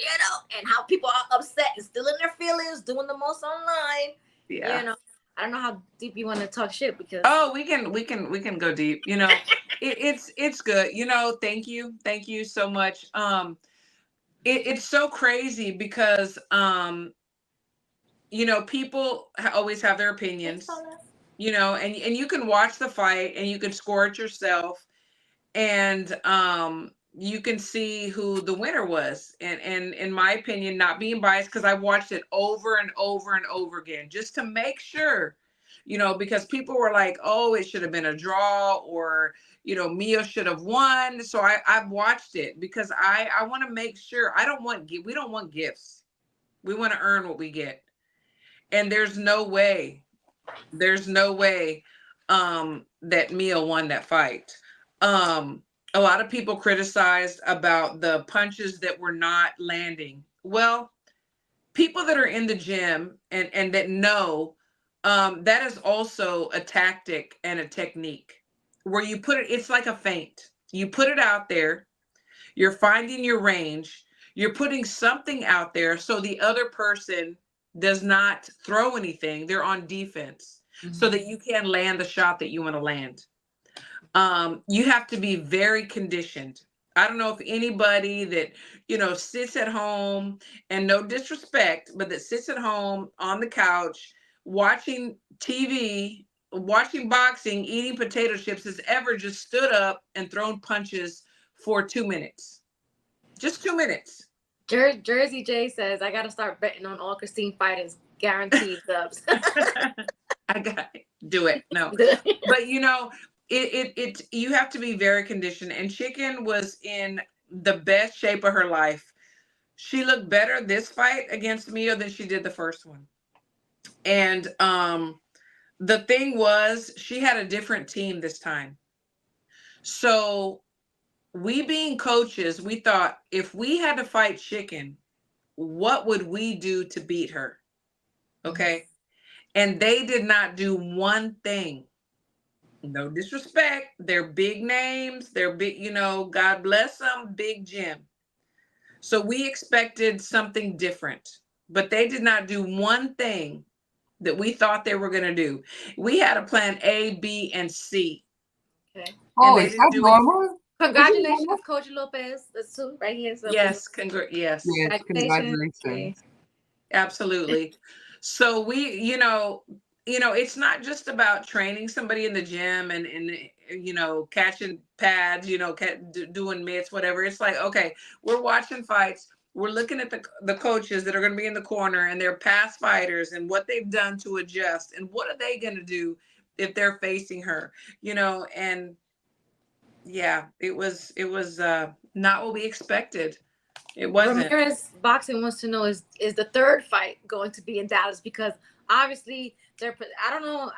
and how people are upset and still in their feelings, doing the most online. Yeah. I don't know how deep you want to talk shit because we can go deep. It's good. Thank you so much. It's so crazy because people always have their opinions. And you can watch the fight and you can score it yourself, and you can see who the winner was. And in my opinion, not being biased, because I watched it over and over and over again just to make sure, because people were like, oh, it should have been a draw, or Mia should have won. So I've watched it because I want to make sure. We don't want gifts. We want to earn what we get, and there's no way that Mia won that fight. A lot of people criticized about the punches that were not landing. Well, people that are in the gym and that know, that is also a tactic and a technique where you put it, it's like a feint. You put it out there, you're finding your range, you're putting something out there so the other person does not throw anything. They're on defense so that you can land the shot that you want to land. You have to be very conditioned. I don't know if anybody that, sits at home, and no disrespect, but that sits at home on the couch, watching TV, watching boxing, eating potato chips, has ever just stood up and thrown punches for 2 minutes. Just 2 minutes. Jersey J says, I got to start betting on all Christine fighters, guaranteed dubs. I got it. Do it. No. But you have to be very conditioned, and Chicken was in the best shape of her life. She looked better this fight against Mia than she did the first one. And the thing was, she had a different team this time. So we being coaches, we thought, if we had to fight Chicken, what would we do to beat her? Okay. And they did not do one thing. No disrespect. They're big names. They're big, God bless them, big gym. So we expected something different, but they did not do one thing that we thought they were going to do. We had a plan A, B, and C. Okay. Oh, is that normal? Congratulations, Coach Lopez. That's two right here. So yes, yes, congratulations. Absolutely. So we, you know, it's not just about training somebody in the gym and you know, catching pads, you know, doing mitts, whatever. It's like, okay, we're watching fights. We're looking at the coaches that are going to be in the corner and their past fighters and what they've done to adjust and what are they going to do if they're facing her, you know. And yeah, it was not what we expected. It wasn't. Ramirez Boxing wants to know, is the third fight going to be in Dallas? Because obviously I don't know,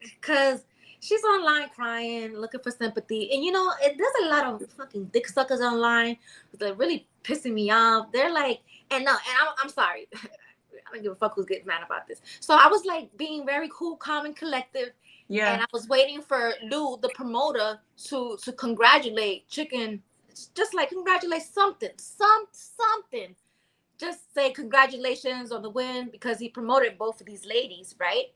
because she's online crying, looking for sympathy. And you know, there's a lot of fucking dick suckers online that are really pissing me off. They're like, and I'm sorry. I don't give a fuck who's getting mad about this. So I was like being very cool, calm, and collective. Yeah. And I was waiting for Lou, the promoter, to congratulate Chicken. Just like congratulate something. Just say congratulations on the win, because he promoted both of these ladies, right?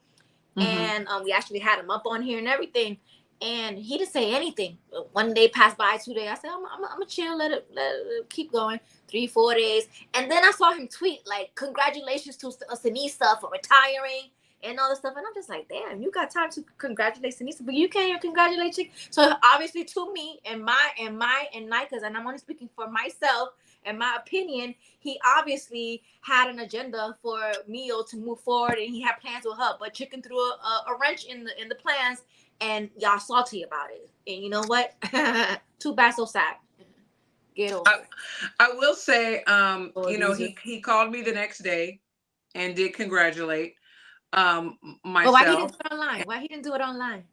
Mm-hmm. And we actually had him up on here and everything, and he didn't say anything. One day passed by, 2 days. I said, I'm gonna chill, let it keep going. 3-4 days, and then I saw him tweet like, "Congratulations to Sinisa for retiring." And all this stuff, and I'm just like, damn, you got time to congratulate Sinisa, but you can't even congratulate Chick. So obviously, to me and Nika's, and I'm only speaking for myself and my opinion, he obviously had an agenda for Mio to move forward, and he had plans with her. But Chicken threw a wrench in the plans, and y'all salty about it. And you know what? Too bad, so sad. Get over it. I will say, you know, he called me the next day and did congratulate. Myself. But why he didn't do it online? Why he didn't do it online?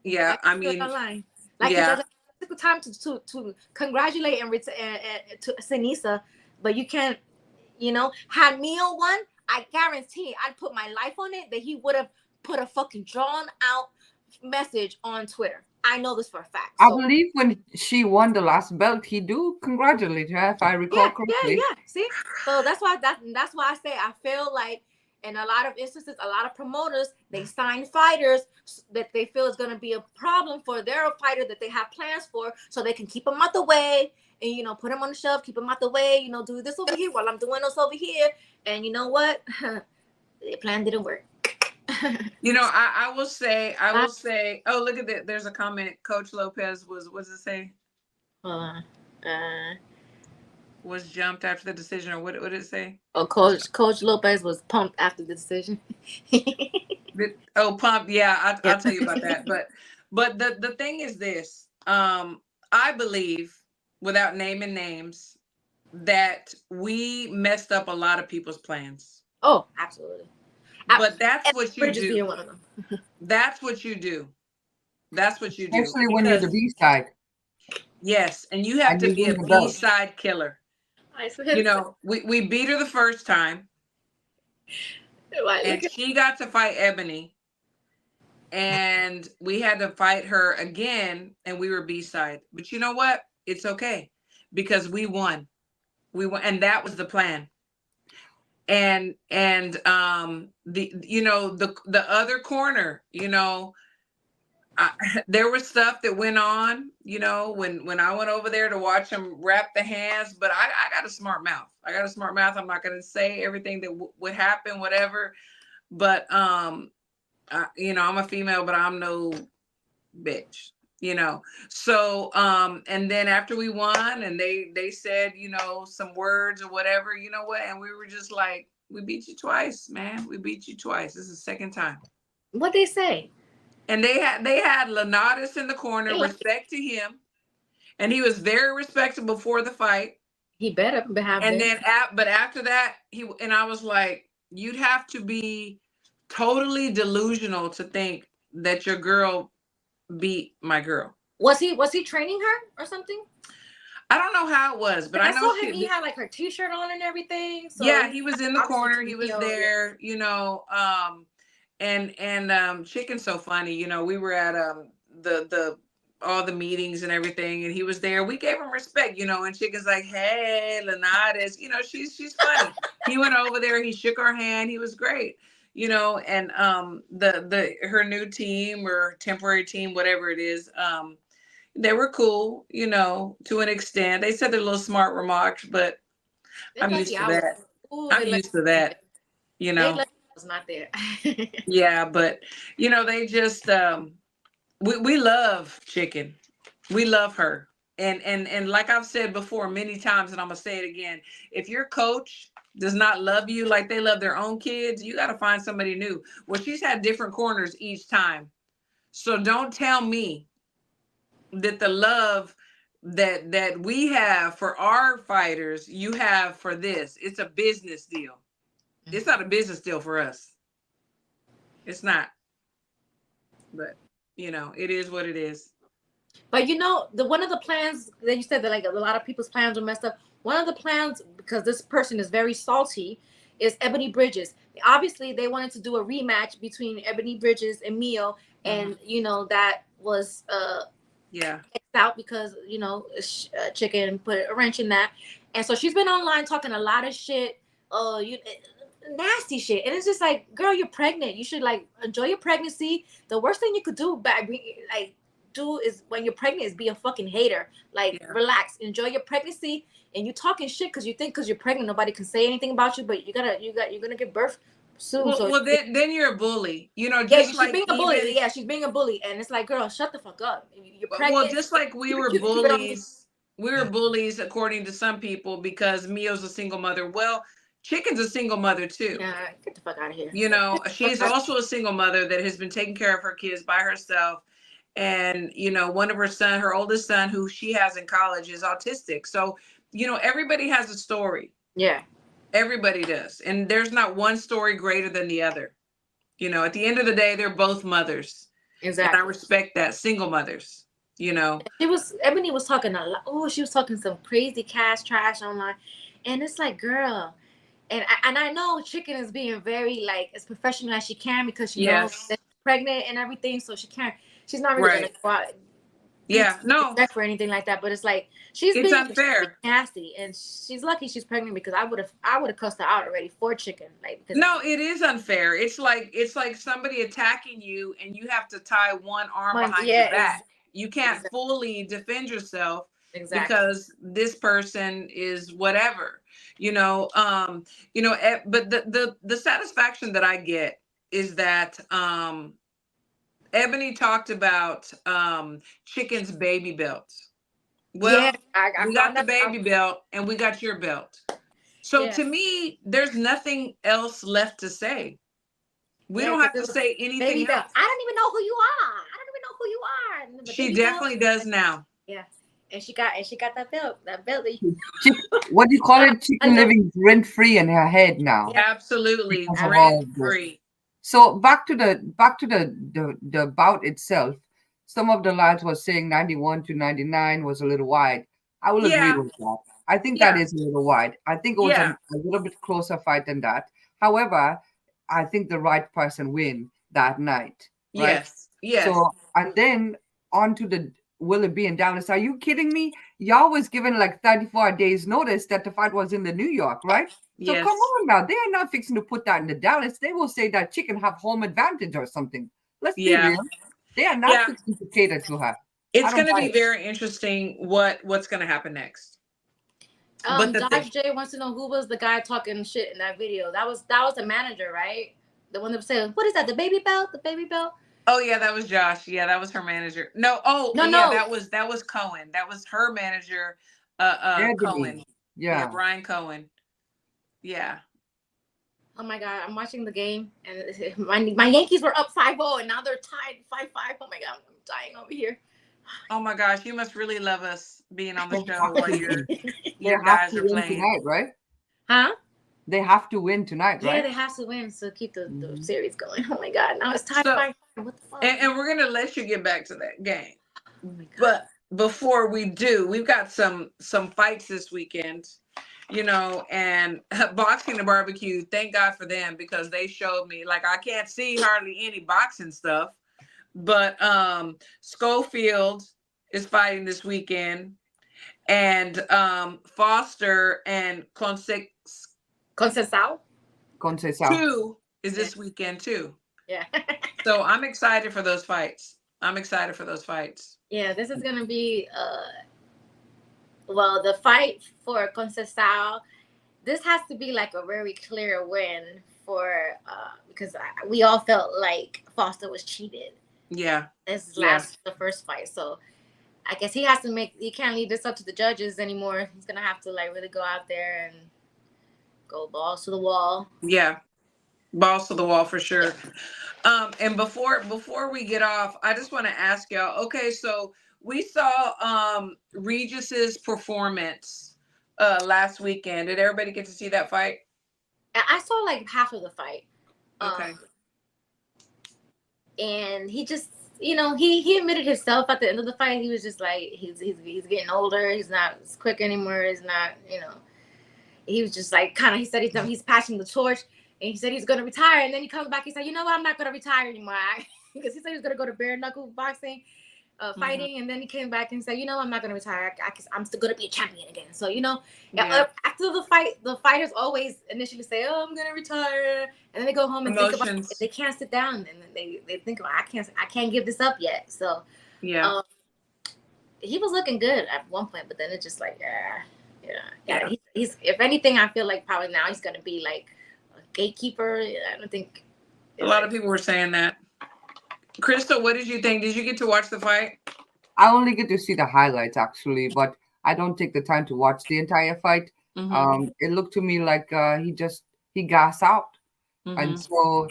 Yeah, I mean, online. Like, yeah. It took the time to congratulate and to Sinisa, but you can't, you know. Had Mio won, I guarantee I'd put my life on it that he would have put a fucking drawn out message on Twitter. I know this for a fact. I believe when she won the last belt, he do congratulate her, if I recall correctly. Yeah. See, so that's why I say I feel like, in a lot of instances, a lot of promoters, they sign fighters that they feel is going to be a problem for their fighter that they have plans for, so they can keep them out the way and, you know, put them on the shelf, keep them out the way, you know, do this over here while I'm doing this over here. And you know what? The plan didn't work. You know, I will say, oh, look at that. There's a comment. Coach Lopez what does it say? Was jumped after the decision, or what did it say? Oh, Coach Lopez was pumped after the decision. Pumped. Yeah, I'll tell you about that. But the thing is this, I believe, without naming names, that we messed up a lot of people's plans. Oh, absolutely. But that's what you do. One of them. That's what you do. That's what you do. Especially when you're the B side. Yes, and you have to be a B side killer. You know, we beat her the first time, and she got to fight Ebony, and we had to fight her again, and we were B-side. But you know what? It's okay, because we won, and that was the plan. And the you know, the other corner, you know, there was stuff that went on, you know, when I went over there to watch him wrap the hands, but I got a smart mouth. I'm not going to say everything that would happen, whatever. But, you know, I'm a female, but I'm no bitch, you know? So, and then after we won and they said, you know, some words or whatever, you know what? And we were just like, we beat you twice, man. We beat you twice. This is the second time. What'd they say? And they had Lenatus in the corner, respect to him. And he was very respectable before the fight. He better have. And then, but after that, I was like, you'd have to be totally delusional to think that your girl beat my girl. Was he training her or something? I don't know how it was, but I know saw him. He had like her T-shirt on and everything. So yeah, he was in the corner. He was there, you know. And Chicken's so funny, you know. We were at the all the meetings and everything, and he was there. We gave him respect, you know. And Chicken's like, "Hey, Lenatus," you know, she's funny. He went over there, he shook our hand, he was great, you know. And her new team or temporary team, whatever it is, they were cool, you know, to an extent. They said their little smart remarks, but I'm used to that. I'm used to that, you know. was not there. Yeah, but you know, they just we love Chicken. We love her. And like I've said before many times, and I'm gonna say it again, if your coach does not love you like they love their own kids, you got to find somebody new. Well, she's had different corners each time. So don't tell me that the love that we have for our fighters, you have for this. It's a business deal. It's not a business deal for us. It's not. But you know, it is what it is. But you know, the one of the plans that you said that like a lot of people's plans are messed up. One of the plans, because this person is very salty, is Ebony Bridges. Obviously, they wanted to do a rematch between Ebony Bridges and Mio, and you know that was out because you know Chicken put a wrench in that, and so she's been online talking a lot of shit. Nasty shit, and it's just like, girl, you're pregnant. You should like enjoy your pregnancy. The worst thing you could do is when you're pregnant is be a fucking hater. Like, relax, enjoy your pregnancy, and you talking shit because you think because you're pregnant nobody can say anything about you, but you're gonna give birth soon. Well, then you're a bully. You know, just she's being a bully. Yeah, she's being a bully, and it's like, girl, shut the fuck up. You're pregnant. Well, just like we were bullies. We were bullies according to some people because Mio's a single mother. Well, Chicken's a single mother too. Yeah, get the fuck out of here. You know, she's also a single mother that has been taking care of her kids by herself. And, you know, one of her oldest son, who she has in college, is autistic. So, you know, everybody has a story. Yeah. Everybody does. And there's not one story greater than the other. You know, at the end of the day, they're both mothers. Exactly. And I respect that. Single mothers, you know. Ebony was talking a lot. Oh, she was talking some crazy trash online. And it's like, girl. And I know Chicken is being very, like, as professional as she can because she knows that she's pregnant and everything. So she's not really going to go out. No. For anything like that. But it's like, it's unfair. Nasty. And she's lucky she's pregnant because I would have cussed her out already for Chicken. Like, no, it is unfair. It's like somebody attacking you and you have to tie one arm behind your back. You can't fully defend yourself because this person is whatever. But the satisfaction that I get is that Ebony talked about Chicken's baby belt. Well, we got the baby belt and we got your belt. So to me, there's nothing else left to say. We don't have to say anything else. I don't even know who you are. She definitely does now. Yeah. And she got that belt. That belt. What do you call it? Chicken living rent free in her head now. Yeah. Absolutely, rent free. So back to the bout itself. Some of the lads were saying 91 to 99 was a little wide. I will agree with that. I think that is a little wide. I think it was a little bit closer fight than that. However, I think the right person win that night. Right? Yes. So and then on to the will it be in Dallas? Are you kidding me? Y'all was given like 34 days notice that the fight was in the New York, right? So come on now. They are not fixing to put that in the Dallas. They will say that Chicken have home advantage or something. Let's be real. They are not fixing to cater to her. It's going to be very interesting what's going to happen next. Dodge J wants to know who was the guy talking shit in that video. That was the manager, right? The one that said, "What is that? The baby belt? The baby belt?" Oh yeah, that was Josh. Yeah, that was her manager. No, that was Cohen. That was her manager, Cohen. Yeah, Brian Cohen. Yeah. Oh my God, I'm watching the game and my Yankees were up 5-0 and now they're tied 5-5. Oh my God, I'm dying over here. Oh my gosh, you must really love us being on the show while you guys are playing tonight, right? Huh? They have to win tonight, right? Yeah, they have to win to keep the series going. Oh my God, now it's tied 5-5. What the fuck? And we're gonna let you get back to that game. Oh my God. But before we do, we've got some fights this weekend. And Boxing and Barbecue, thank God for them because they showed me, like, I can't see hardly any boxing stuff, but Schofield is fighting this weekend, and Foster and Conceição 2 is this weekend too. Yeah. So I'm excited for those fights. Yeah, this is gonna be the fight for Conceição this has to be like a very clear win for because we all felt like Foster was cheated. Yeah. This Yeah. the first fight, so I guess he has to he can't leave this up to the judges anymore. He's gonna have to like really go out there and go balls to the wall. Yeah. Balls to the wall for sure. And before we get off, I just want to ask y'all, okay, so we saw Regis's performance last weekend. Did everybody get to see that fight? I saw like half of the fight. Okay. And he just, you know, he admitted himself at the end of the fight. He was just like, he's getting older. He's not as quick anymore. He's not, you know. He was just like he said he's passing the torch, and he said he's gonna retire. And then he comes back. He said, you know what, I'm not gonna retire anymore, because he said he was gonna go to bare knuckle boxing, fighting. And then he came back and said, you know, I'm not gonna retire. I'm still gonna be a champion again. So, you know, after the fight, the fighters always initially say, oh, I'm gonna retire, and then they go home and think about it. They can't sit down, and then they think about, I can't give this up yet. So yeah, he was looking good at one point, but then it's just like yeah. He's if anything, I feel like probably now he's gonna be like a gatekeeper. I don't think a lot of people were saying that. Crystal, what did you think? Did you get to watch the fight? I only get to see the highlights actually, but I don't take the time to watch the entire fight. It looked to me like he gassed out, and so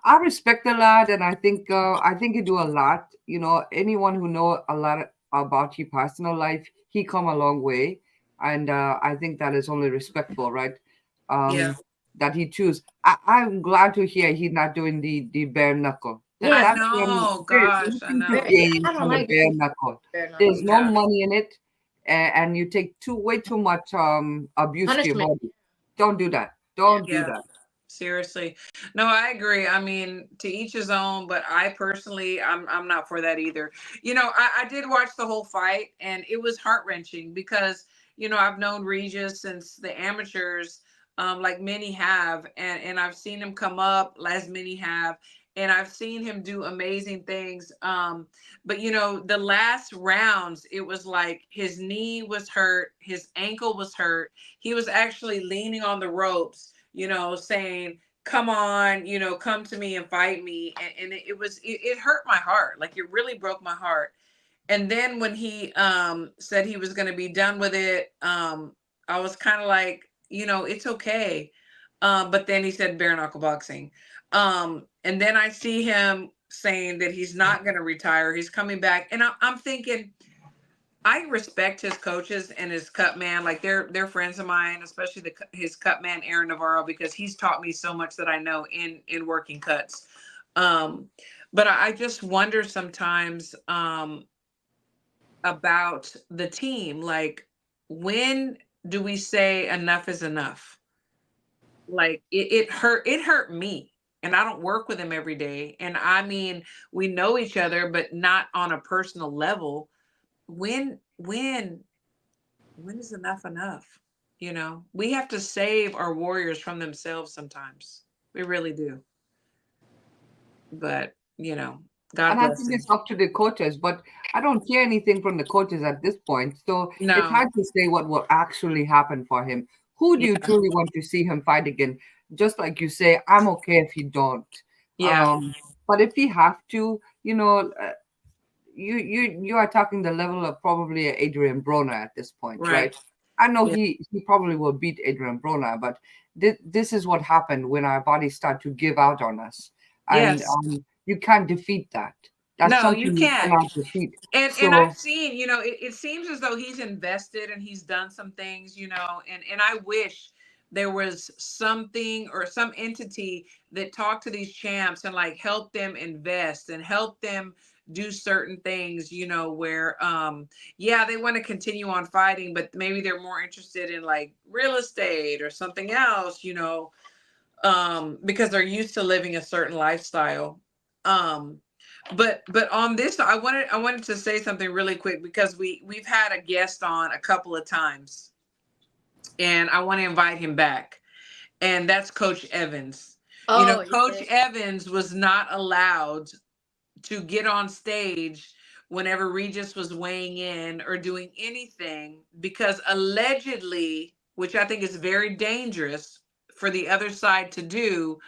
I respect the lad, and I think he do a lot. You know, anyone who know a lot about his personal life, he come a long way, and I think that is only respectful, right? That he choose. I'm glad to hear he's not doing the bare knuckle. I know, gosh, I know. I don't like bare knuckle. There's no money in it, and you take way too much abuse to your body. Don't do that. Don't do that. Seriously. No, I agree. I mean, to each his own, but I personally, I'm not for that either. You know, I did watch the whole fight, and it was heart-wrenching because, you know, I've known Regis since the amateurs, like many have, and I've seen him come up as many have, and I've seen him do amazing things. But you know, the last rounds, it was like his knee was hurt, his ankle was hurt. He was actually leaning on the ropes, you know, saying, come on, you know, come to me and fight me. And it hurt my heart. Like, it really broke my heart. And then when he said he was going to be done with it, I was kind of like, you know, it's okay. But then he said bare knuckle boxing. And then I see him saying that he's not going to retire. He's coming back. And I'm thinking, I respect his coaches and his cut man. Like, they're friends of mine, especially his cut man, Aaron Navarro, because he's taught me so much that I know in working cuts. But I just wonder sometimes about the team. Like, when do we say enough is enough? Like, it hurt me. And I don't work with him every day. And I mean, we know each other, but not on a personal level. When is enough? You know, we have to save our warriors from themselves sometimes. We really do. But, you know, God bless. And I think it's up to the coaches, but I don't hear anything from the coaches at this point. So it's hard to say what will actually happen for him. Who do you truly want to see him fight again? Just like you say, I'm okay if he don't. But if he have to, you know, you are talking the level of probably Adrian Broner at this point, right? I know he probably will beat Adrian Broner, but this is what happened when our bodies start to give out on us, and you can't defeat that. That's something you cannot defeat. And I've seen, you know, it seems as though he's invested and he's done some things, you know, and I wish there was something or some entity that talked to these champs and like help them invest and help them do certain things, you know, where they want to continue on fighting, but maybe they're more interested in like real estate or something else, you know, because they're used to living a certain lifestyle. But on this, I wanted to say something really quick, because we've had a guest on a couple of times, and I want to invite him back, and that's Coach Evans. You know, Coach Evans was not allowed to get on stage whenever Regis was weighing in or doing anything, because allegedly, which I think is very dangerous for the other side to do,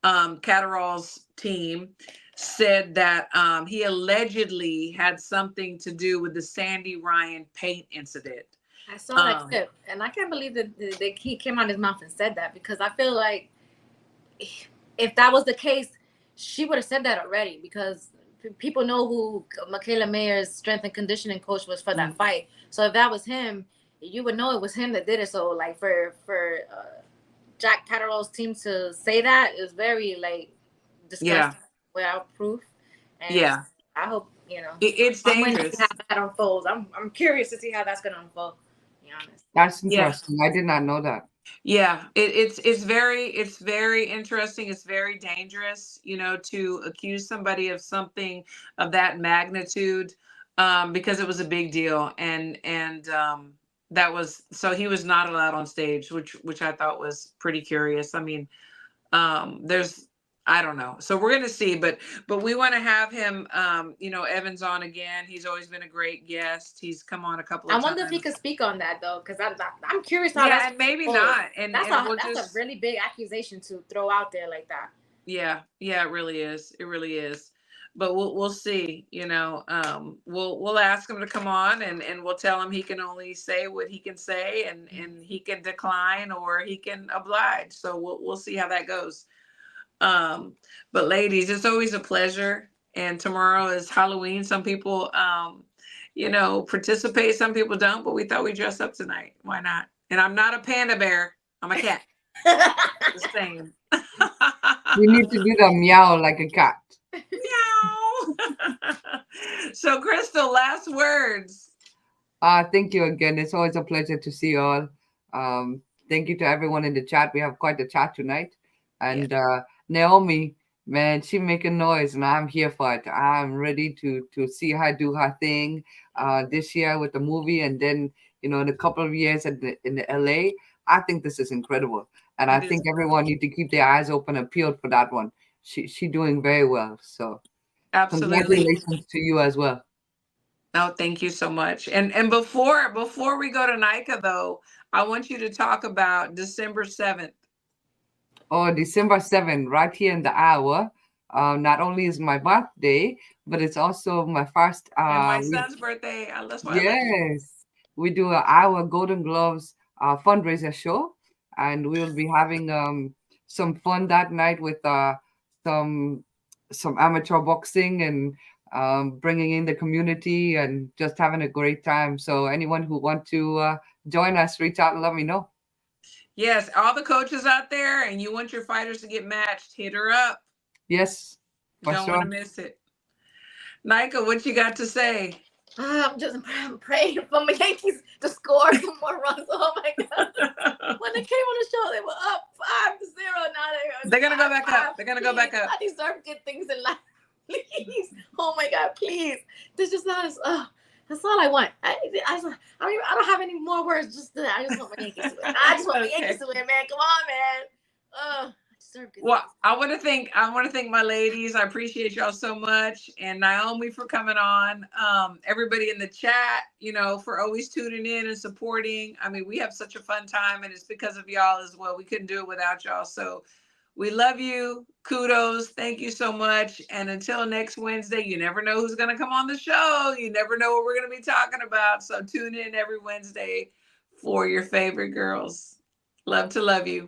Catterall's team said that he allegedly had something to do with the Sandy Ryan paint incident. I saw that clip, and I can't believe that he came out of his mouth and said that, because I feel like if that was the case, she would have said that already, because people know who Michaela Mayer's strength and conditioning coach was for that fight. So if that was him, you would know it was him that did it. So like for Jack Catterall's team to say that is very like disgusting without proof. And I hope, you know, it's dangerous. How that unfolds. I'm curious to see how that's gonna unfold. To be honest. That's interesting. I did not know that. Yeah, it's very interesting. It's very dangerous, you know, to accuse somebody of something of that magnitude, because it was a big deal, and that was, so he was not allowed on stage, which I thought was pretty curious. I mean, I don't know. So we're going to see, but we want to have him, you know, Evans on again. He's always been a great guest. He's come on a couple of times. I wonder if he could speak on that though, because I'm curious how and maybe not. And that's a really big accusation to throw out there like that. Yeah, it really is. It really is. But we'll see. You know, we'll ask him to come on, and we'll tell him he can only say what he can say, and he can decline or he can oblige. So we'll see how that goes. But ladies, it's always a pleasure. And tomorrow is Halloween. Some people, you know, participate. Some people don't, but we thought we'd dress up tonight. Why not? And I'm not a panda bear. I'm a cat. The same. You need to do the meow like a cat. Meow. So Crystal, last words. Thank you again. It's always a pleasure to see you all. Thank you to everyone in the chat. We have quite a chat tonight. And Naomi, man, she making noise, and I'm here for it. I'm ready to see her do her thing this year with the movie, and then, you know, in a couple of years in the LA. I think this is incredible, and I think everyone need to keep their eyes open and peeled for that one. She doing very well. So absolutely, congratulations to you as well. Oh, thank you so much. And before we go to Nika though, I want you to talk about December 7th. Oh, December 7th, right here in the hour. Not only is my birthday, but it's also my first. And my son's birthday. That's why. Yes, we do our Golden Gloves fundraiser show, and we'll be having some fun that night with some amateur boxing and bringing in the community and just having a great time. So anyone who want to join us, reach out and let me know. Yes, all the coaches out there, and you want your fighters to get matched, hit her up. Yes, don't want to miss it. Nika, what you got to say? I'm praying for my Yankees to score some more runs. Oh my God. When they came on the show, they were up 5-0. Now they're going to go back up. They're going to go back up. I deserve good things in life. Please. Oh my God, please. This is not as, that's all I want. I don't have any more words. I just want my Yankees to win. I just want my Yankees to win, man. Come on, man. I deserve good things. I want to thank my ladies. I appreciate y'all so much, and Naomi for coming on. Everybody in the chat, you know, for always tuning in and supporting. I mean, we have such a fun time, and it's because of y'all as well. We couldn't do it without y'all. So we love you. Kudos. Thank you so much. And until next Wednesday, you never know who's going to come on the show. You never know what we're going to be talking about. So tune in every Wednesday for your favorite girls. Love to love you.